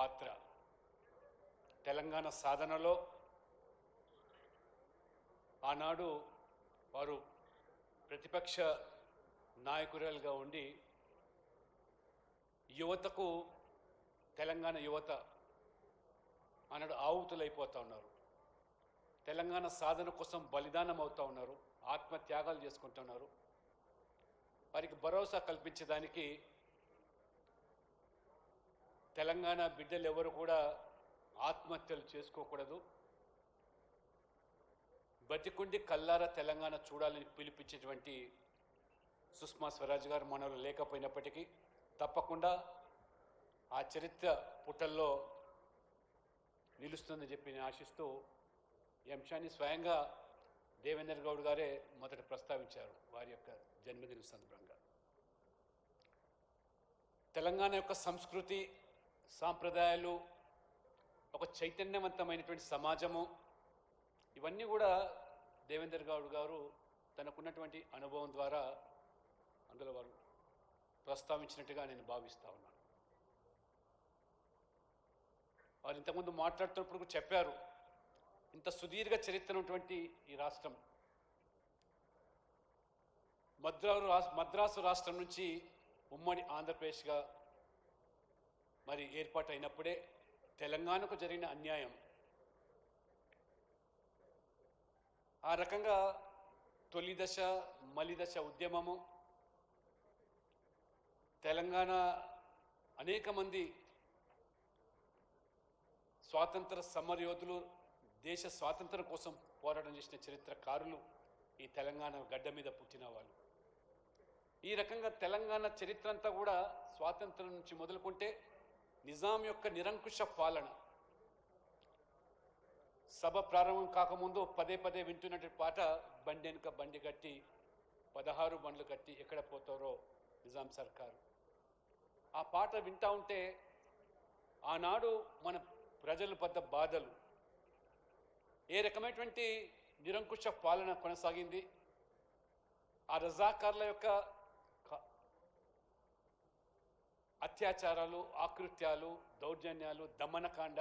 పాత్ర తెలంగాణ సాధనలో ఆనాడు వారు ప్రతిపక్ష నాయకురాలుగా ఉండి యువతకు తెలంగాణ యువత ఆనాడు ఆహుతులైపోతూ ఉన్నారు. తెలంగాణ సాధన కోసం బలిదానం అవుతూ ఉన్నారు, ఆత్మత్యాగాలు చేసుకుంటున్నారు. వారికి భరోసా కల్పించడానికి తెలంగాణ బిడ్డలు ఎవరు కూడా ఆత్మహత్యలు చేసుకోకూడదు, బతికుండి కల్లారా తెలంగాణ చూడాలని పిలిపించేటువంటి సుష్మా స్వరాజ్ గారు మనలో లేకపోయినప్పటికీ తప్పకుండా ఆ చరిత్ర పుటల్లో నిలుస్తుందని చెప్పి నేను ఆశిస్తూ ఈ అంశాన్ని స్వయంగా దేవేందర్ గౌడ్ గారే మొదట ప్రస్తావించారు వారి యొక్క జన్మదిన సందర్భంగా. తెలంగాణ యొక్క సంస్కృతి సాంప్రదాయాలు, ఒక చైతన్యవంతమైనటువంటి సమాజము, ఇవన్నీ కూడా దేవేందర్ గౌడ్ గారు తనకున్నటువంటి అనుభవం ద్వారా అందులో వారు ప్రస్తావించినట్టుగా నేను భావిస్తూ ఉన్నాను. వారు ఇంతకుముందు మాట్లాడుతున్నప్పుడు చెప్పారు, ఇంత సుదీర్ఘ చరిత్ర ఉన్నటువంటి ఈ రాష్ట్రం మద్రాసు రాష్ట్రం నుంచి ఉమ్మడి ఆంధ్రప్రదేశ్గా మరి ఏర్పాటైనప్పుడే తెలంగాణకు జరిగిన అన్యాయం, ఆ రకంగా తొలి దశ మలి దశ ఉద్యమము, తెలంగాణ అనేక మంది స్వాతంత్ర సమరయోధులు దేశ స్వాతంత్రం కోసం పోరాటం చేసిన చరిత్రకారులు ఈ తెలంగాణ గడ్డ మీద పుట్టిన వాళ్ళు. ఈ రకంగా తెలంగాణ చరిత్ర అంతా కూడా స్వాతంత్రం నుంచి మొదలుకుంటే నిజాం యొక్క నిరంకుశ పాలన. సభ ప్రారంభం కాకముందు పదే పదే వింటున్నటువంటి పాట, బండి వెనుక బండి కట్టి 16 బండ్లు కట్టి ఎక్కడ పోతారో నిజాం సర్కారు. ఆ పాట వింటూ ఉంటే ఆనాడు మన ప్రజల పడ్డ బాధలు, ఏ రకమైనటువంటి నిరంకుశ పాలన కొనసాగింది, ఆ రజాకార్ల యొక్క అత్యాచారాలు, ఆకృత్యాలు, దౌర్జన్యాలు, దమనకాండ,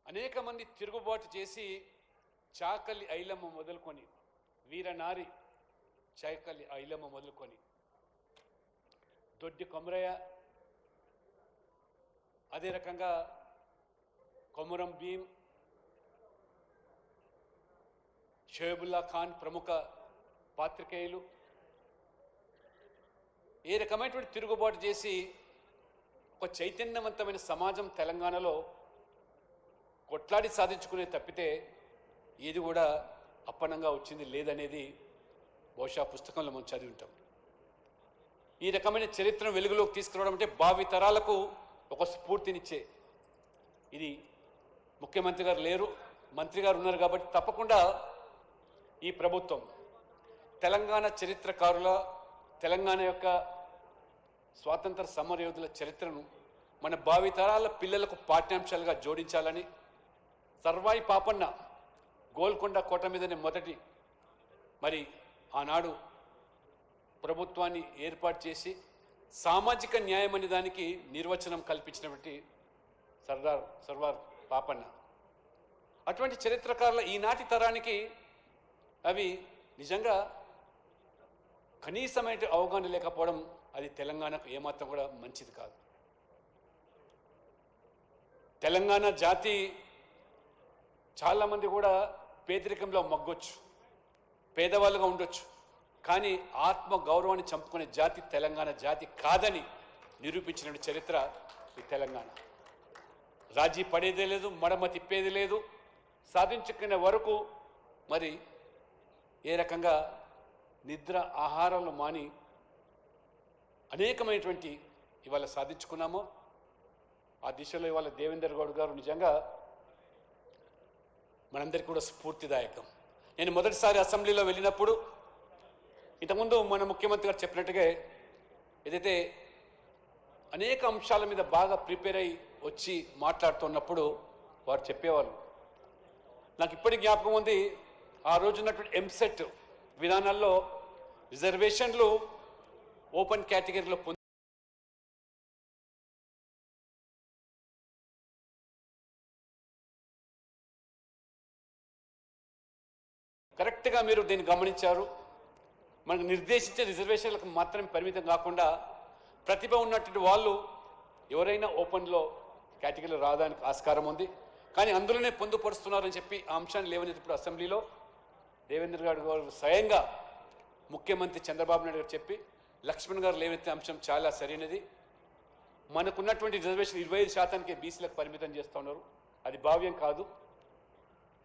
అనేక మంది తిరుగుబాటు చేసి చాకలి ఐలమ్మ మొదలుకొని, వీరనారి చాకలి ఐలమ్మ మొదలుకొని, దొడ్డి కొమరయ్య, అదే రకంగా కొమురం భీం, షోయబుల్లా ఖాన్ ప్రముఖ పాత్రికేయులు ఏ రకమైనటువంటి తిరుగుబాటు చేసి ఒక చైతన్యవంతమైన సమాజం తెలంగాణలో కొట్లాడి సాధించుకునే తప్పితే ఏది కూడా అప్పనంగా వచ్చింది లేదనేది బహుశా పుస్తకంలో మనం చదివి ఉంటాం. ఈ రకమైన చరిత్రను వెలుగులోకి తీసుకురావడం అంటే భావి తరాలకు ఒక స్ఫూర్తినిచ్చే, ఇది ముఖ్యమంత్రి గారు లేరు, మంత్రి గారు ఉన్నారు కాబట్టి తప్పకుండా ఈ ప్రభుత్వం తెలంగాణ చరిత్రకారుల, తెలంగాణ యొక్క స్వాతంత్ర సమరయోధుల చరిత్రను మన భావితరాల పిల్లలకు పాఠ్యాంశాలుగా జోడించాలని సర్వాయి పాపన్న గోల్కొండ కోట మీదనే మొదటి మరి ఆనాడు ప్రభుత్వాన్ని ఏర్పాటు చేసి సామాజిక న్యాయం అనే దానికి నిర్వచనం కల్పించినటువంటి సర్వార్ పాపన్న. అటువంటి చరిత్రకారుల ఈనాటి తరానికి అవి నిజంగా కనీసమైన అవగాహన లేకపోవడం అది తెలంగాణకు ఏమాత్రం కూడా మంచిది కాదు. తెలంగాణ జాతి చాలామంది కూడా పేదరికంలో మగ్గొచ్చు, పేదవాళ్ళుగా ఉండొచ్చు, కానీ ఆత్మ గౌరవాన్ని చంపుకునే జాతి తెలంగాణ జాతి కాదని నిరూపించిన చరిత్ర ఈ తెలంగాణ. రాజీ పడేదే లేదు, మడమ తిప్పేది లేదు, సాధించుకునే వరకు మరి ఏ రకంగా నిద్ర ఆహారాలు మాని అనేకమైనటువంటి ఇవాళ సాధించుకున్నామో ఆ దిశలో ఇవాళ దేవేందర్ గౌడ్ గారు నిజంగా మనందరికీ కూడా స్ఫూర్తిదాయకం. నేను మొదటిసారి అసెంబ్లీలో వెళ్ళినప్పుడు ఇంతకుముందు మన ముఖ్యమంత్రి గారు చెప్పినట్టుగా ఏదైతే అనేక అంశాల మీద బాగా ప్రిపేర్ అయ్యి వచ్చి మాట్లాడుతున్నప్పుడు వారు చెప్పేవాళ్ళు, నాకు ఇప్పటికి జ్ఞాపకం ఉంది, ఆ రోజున్నటువంటి ఎంసెట్ విధానాల్లో రిజర్వేషన్లు ఓపెన్ కేటగిరీలో కరెక్ట్గా మీరు దీన్ని గమనించారు. మనకు నిర్దేశించే రిజర్వేషన్లకు మాత్రమే పరిమితం కాకుండా ప్రతిభ ఉన్నటువంటి వాళ్ళు ఎవరైనా ఓపెన్లో కేటగిరీలో రావడానికి ఆస్కారం ఉంది. కానీ అందులోనే పొందుపరుస్తున్నారని చెప్పి ఆ అంశాన్ని లేవనెత్తి ఇప్పుడు అసెంబ్లీలో దేవేంద్ర గారు స్వయంగా ముఖ్యమంత్రి చంద్రబాబు నాయుడు గారు చెప్పి లక్ష్మణ్ గారు లేవనెత్తిన అంశం చాలా సరైనది. మనకున్నటువంటి రిజర్వేషన్ 25%కే బీసీలకు పరిమితం చేస్తూ ఉన్నారు. అది భావ్యం కాదు.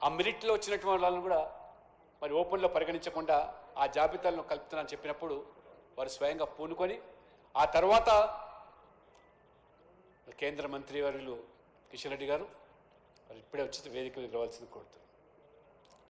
ఆ మెరిట్లో వచ్చినటువంటి వాళ్ళని కూడా మరి ఓపెన్లో పరిగణించకుండా ఆ జాబితాలను కలుపుతున్నారని చెప్పినప్పుడు వారు స్వయంగా పూనుకొని ఆ తర్వాత కేంద్ర మంత్రి వర్యులు కిషన్ రెడ్డి గారు మరి ఇప్పుడే వచ్చి వేదిక రావాల్సింది కోరుతున్నారు.